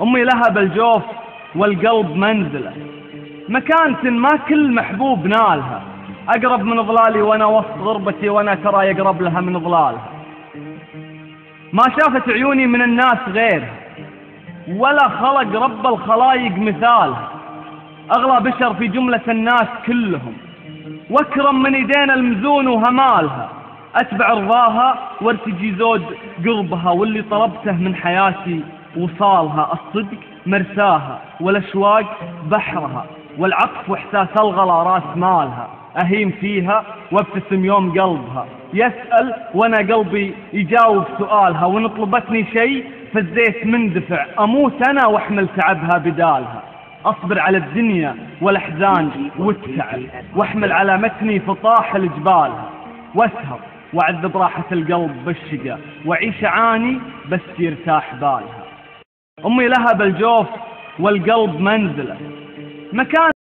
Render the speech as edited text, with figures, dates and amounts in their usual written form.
أمي لها بالجوف والقلب منزلة، مكانة ما كل محبوب نالها، أقرب من ظلالي وأنا وسط غربتي وأنا ترى يقرب لها من ظلالها. ما شافت عيوني من الناس غيرها، ولا خلق رب الخلايق مثالها، أغلى بشر في جملة الناس كلهم، واكرم من يدين المزون وهمالها. أتبع رضاها وارتجي زود قربها، واللي طلبته من حياتي وصالها. الصدق مرساها والأشواق بحرها، والعطف واحساس الغلا راس مالها. أهيم فيها وابتسم يوم قلبها يسأل وانا قلبي يجاوب سؤالها. وان طلبتني شيء فزيت مندفع، اموت انا واحمل تعبها بدالها. اصبر على الدنيا والاحزان والتعب، واحمل على متني فطاح لجبالها. واسهر واعذب راحة القلب بالشقا، واعيش اعاني بس يرتاح بالها. امي لها بالجوف والقلب منزلة، مكان